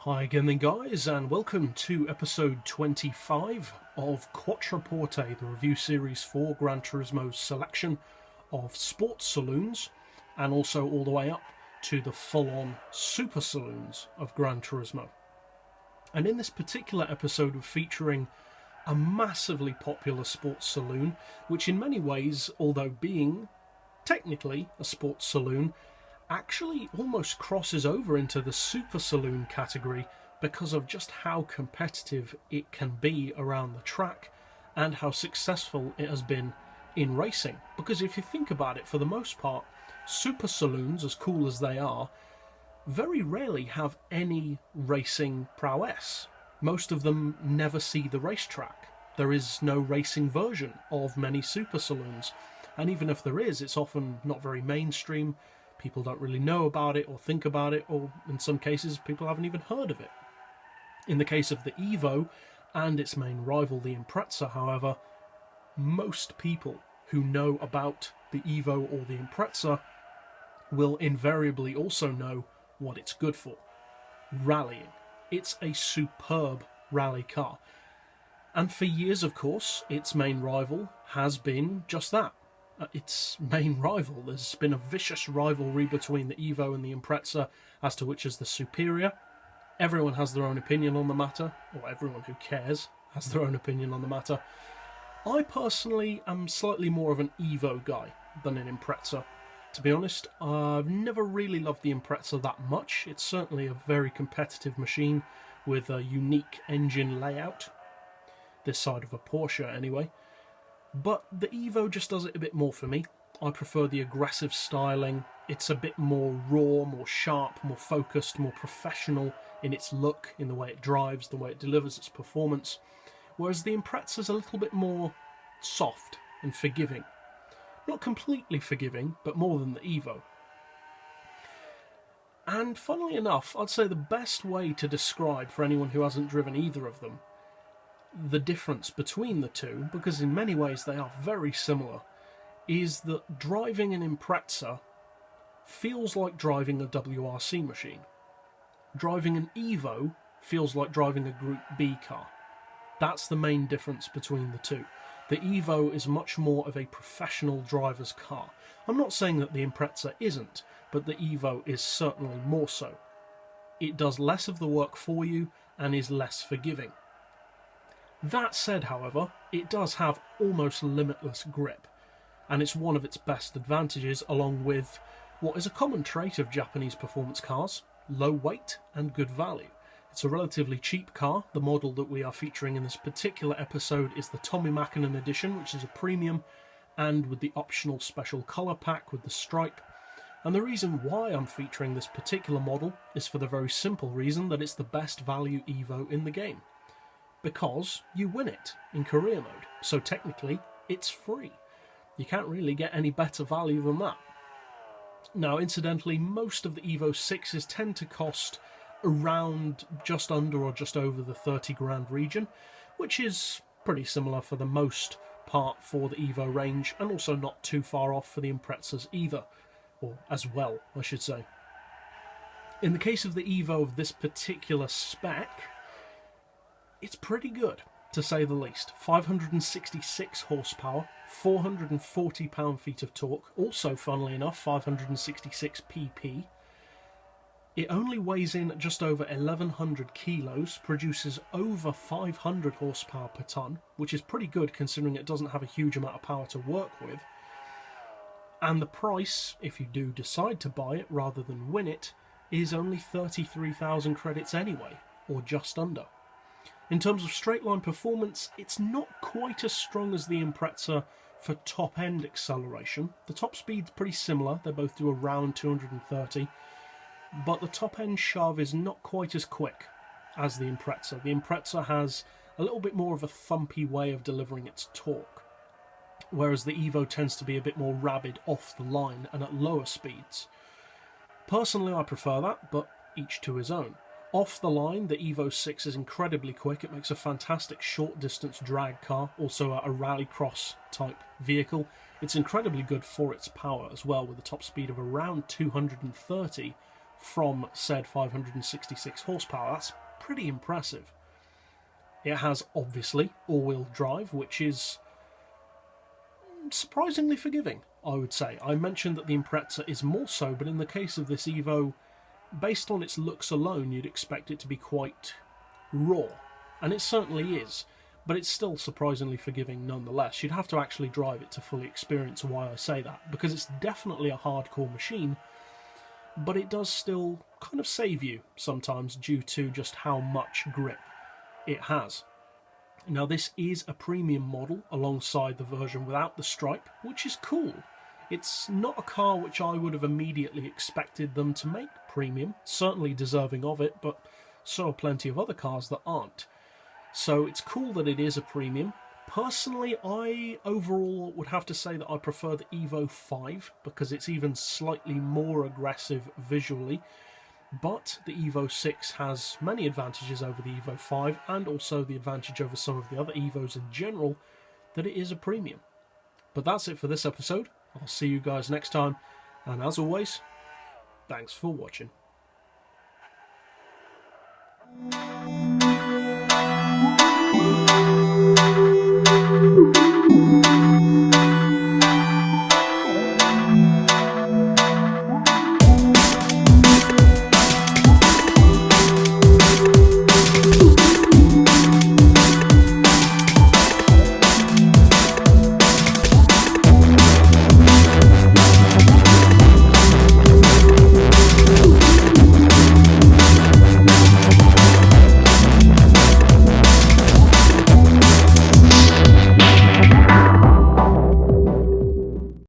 Hi again then guys, and welcome to episode 25 of Quattroporte, the review series for Gran Turismo's selection of sports saloons, and also all the way up to the full-on super saloons of Gran Turismo. And in this particular episode, we're featuring a massively popular sports saloon, which in many ways, although being technically a sports saloon, actually almost crosses over into the super saloon category because of just how competitive it can be around the track and how successful it has been in racing. Because if you think about it, for the most part, super saloons, as cool as they are, very rarely have any racing prowess. Most of them never see the racetrack. There is no racing version of many super saloons, and even if there is, it's often not very mainstream. People don't really know about it or think about it, or in some cases people haven't even heard of it. In the case of the Evo and its main rival, the Impreza, however, most people who know about the Evo or the Impreza will invariably also know what it's good for: rallying. It's a superb rally car. And for years, of course, its main rival has been just that. Its main rival. There's been a vicious rivalry between the Evo and the Impreza as to which is the superior. Everyone has their own opinion on the matter, or everyone who cares has their own opinion on the matter. I personally am slightly more of an Evo guy than an Impreza. To be honest, I've never really loved the Impreza that much. It's certainly a very competitive machine with a unique engine layout. This side of a Porsche, anyway. But the Evo just does it a bit more for me. I prefer the aggressive styling. It's a bit more raw, more sharp, more focused, more professional in its look, in the way it drives, the way it delivers its performance. Whereas the Impreza is a little bit more soft and forgiving. Not completely forgiving, but more than the Evo. And funnily enough, I'd say the best way to describe, for anyone who hasn't driven either of them, the difference between the two, because in many ways they are very similar, is that driving an Impreza feels like driving a WRC machine. Driving an Evo feels like driving a Group B car. That's the main difference between the two. The Evo is much more of a professional driver's car. I'm not saying that the Impreza isn't, but the Evo is certainly more so. It does less of the work for you and is less forgiving. That said, however, it does have almost limitless grip, and it's one of its best advantages, along with what is a common trait of Japanese performance cars: low weight and good value. It's a relatively cheap car. The model that we are featuring in this particular episode is the Tommy Mäkinen edition, which is a premium, and with the optional special colour pack with the stripe. And the reason why I'm featuring this particular model is for the very simple reason that it's the best value Evo in the game. Because you win it in career mode, so technically it's free. You can't really get any better value than that. Now, incidentally, most of the Evo 6s tend to cost around just under or just over the 30 grand region, which is pretty similar for the most part for the Evo range, and also not too far off for the Imprezas either, or as well, I should say. In the case of the Evo of this particular spec, it's pretty good, to say the least. 566 horsepower, 440 pound-feet of torque, also, funnily enough, 566 pp. It only weighs in at just over 1100 kilos, produces over 500 horsepower per tonne, which is pretty good considering it doesn't have a huge amount of power to work with. And the price, if you do decide to buy it rather than win it, is only 33,000 credits anyway, or just under. In terms of straight-line performance, it's not quite as strong as the Impreza for top-end acceleration. The top speed's pretty similar, they both do around 230, but the top-end shove is not quite as quick as the Impreza. The Impreza has a little bit more of a thumpy way of delivering its torque, whereas the Evo tends to be a bit more rabid off the line and at lower speeds. Personally, I prefer that, but each to his own. Off the line, the Evo 6 is incredibly quick. It makes a fantastic short-distance drag car, also a rallycross type vehicle. It's incredibly good for its power as well, with a top speed of around 230 from said 566 horsepower. That's pretty impressive. It has, obviously, all-wheel drive, which is surprisingly forgiving, I would say. I mentioned that the Impreza is more so, but in the case of this Evo, based on its looks alone, you'd expect it to be quite raw. And it certainly is, but it's still surprisingly forgiving nonetheless. You'd have to actually drive it to fully experience why I say that, because it's definitely a hardcore machine, but it does still kind of save you sometimes due to just how much grip it has. Now, this is a premium model alongside the version without the stripe, which is cool. It's not a car which I would have immediately expected them to make premium, certainly deserving of it, but so are plenty of other cars that aren't. So it's cool that it is a premium. Personally, I overall would have to say that I prefer the Evo 5 because it's even slightly more aggressive visually. But the Evo 6 has many advantages over the Evo 5 and also the advantage over some of the other Evos in general that it is a premium. But that's it for this episode. I'll see you guys next time, and as always, thanks for watching.